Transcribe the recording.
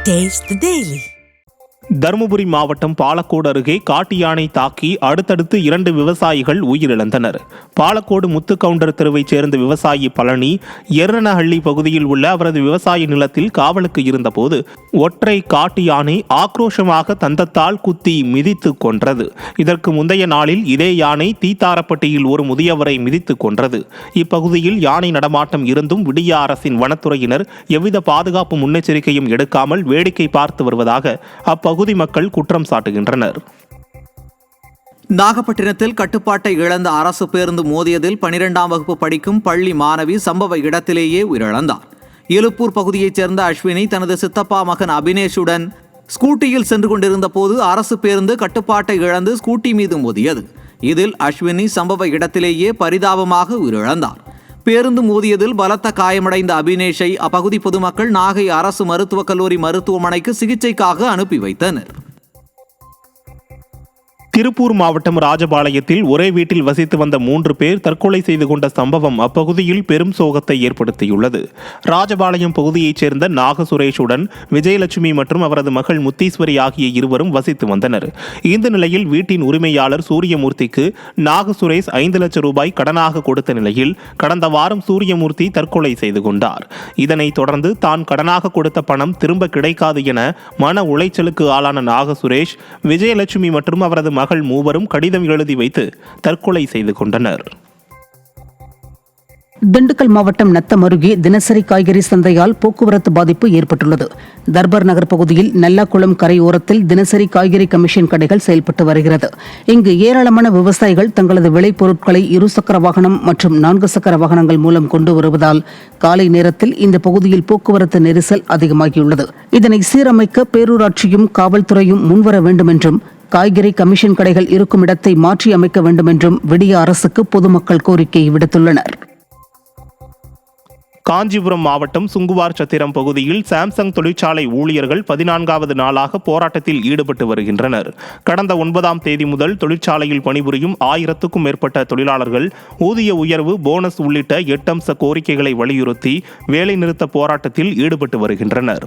Taste the Daily. Dharmapuri மாவட்டம் பாலக்கோடு அருகே காட்டு யானை தாக்கி அடுத்தடுத்து 2 விவசாயிகள் உயிரிழந்தனர். பாலக்கோடு முத்துக்கவுண்டர் தெருவைச் சேர்ந்த விவசாயி பழனி எர்ரனஹள்ளி பகுதியில் உள்ள அவரது விவசாய நிலத்தில் காவலுக்கு இருந்தபோது ஒற்றை காட்டு யானை ஆக்ரோஷமாக தந்தத்தால் குத்தி மிதித்து கொன்றது. இதற்கு முந்தைய நாளில் இதே யானை தீத்தாரப்பட்டியில் ஒரு முதியவரை மிதித்து கொன்றது. இப்பகுதியில் யானை நடமாட்டம் இருந்தும் விடிய அரசின் வனத்துறையினர் எவ்வித பாதுகாப்பு முன்னெச்சரிக்கையும் எடுக்காமல் வேடிக்கை பார்த்து வருவதாக அப்பகுதி மக்கள் குற்றம் சாட்டுகின்றனர். நாகப்பட்டினத்தில் கட்டுப்பாட்டை இழந்த அரசு பேருந்து மோதியதில் 12ஆம் வகுப்பு படிக்கும் பள்ளி மாணவி சம்பவ இடத்திலேயே உயிரிழந்தார். எழுப்பூர் பகுதியைச் சேர்ந்த அஸ்வினி தனது சித்தப்பா மகன் அபினேஷுடன் ஸ்கூட்டியில் சென்று கொண்டிருந்த போது அரசு பேருந்து கட்டுப்பாட்டை இழந்து ஸ்கூட்டி மீது மோதியது. இதில் அஸ்வினி சம்பவ இடத்திலேயே பரிதாபமாக உயிரிழந்தார். பேருந்து மோதியதில் பலத்த காயமடைந்த அபினேஷை அப்பகுதி பொதுமக்கள் நாகை அரசு மருத்துவக் கல்லூரி மருத்துவமனைக்கு சிகிச்சைக்காக அனுப்பி வைத்தனர். திருப்பூர் மாவட்டம் ராஜபாளையத்தில் ஒரே வீட்டில் வசித்து வந்த 3 பேர் தற்கொலை செய்து கொண்ட சம்பவம் அப்பகுதியில் பெரும் சோகத்தை ஏற்படுத்தியுள்ளது. ராஜபாளையம் பகுதியைச் சேர்ந்த நாகசுரேஷுடன் விஜயலட்சுமி மற்றும் அவரது மகள் முத்தீஸ்வரி ஆகிய இருவரும் வசித்து வந்தனர். இந்த நிலையில் வீட்டின் உரிமையாளர் சூரியமூர்த்திக்கு நாகசுரேஷ் 5 லட்சம் ரூபாய் கடனாக கொடுத்த நிலையில் கடந்த வாரம் சூரியமூர்த்தி தற்கொலை செய்து கொண்டார். இதனைத் தொடர்ந்து தான் கடனாக கொடுத்த பணம் திரும்ப கிடைக்காது என மன உளைச்சலுக்கு ஆளான நாகசுரேஷ் விஜயலட்சுமி மற்றும் அவரது மகள் மூவரும் கடிதம் எழுதி வைத்து தற்கொலை செய்து கொண்டனர். திண்டுக்கல் மாவட்டம் நத்தம் அருகே தினசரி காய்கறி சந்தையால் போக்குவரத்து பாதிப்பு ஏற்பட்டுள்ளது. தர்பார் நகர் பகுதியில் நல்லாக்குளம் கரையோரத்தில் தினசரி காய்கறி கமிஷன் கடைகள் செயல்பட்டு வருகிறது. இங்கு ஏராளமான விவசாயிகள் தங்களது விளைபொருட்களை 2 சக்கர வாகனம் மற்றும் 4 சக்கர வாகனங்கள் மூலம் கொண்டு வருவதால் காலை நேரத்தில் இந்த பகுதியில் போக்குவரத்து நெரிசல் அதிகமாகியுள்ளது. இதனை சீரமைக்க பேரூராட்சியும் காவல்துறையும் முன்வர வேண்டும் என்றும் காய்கறி கமிஷன் கடைகள் இருக்கும் இடத்தை மாற்றி அமைக்க வேண்டும் என்றும் விடிய அரசுக்கு பொதுமக்கள் கோரிக்கை விடுத்துள்ளனர். காஞ்சிபுரம் மாவட்டம் சுங்குவார் சத்திரம் பகுதியில் சாம்சங் தொழிற்சாலை ஊழியர்கள் 14வது நாளாக போராட்டத்தில் ஈடுபட்டு வருகின்றனர். கடந்த 9ஆம் தேதி முதல் தொழிற்சாலையில் பணிபுரியும் 1000க்கும் மேற்பட்ட தொழிலாளர்கள் ஊதிய உயர்வு, போனஸ் உள்ளிட்ட 8 அம்ச கோரிக்கைகளை வலியுறுத்தி வேலைநிறுத்த போராட்டத்தில் ஈடுபட்டு வருகின்றனர்.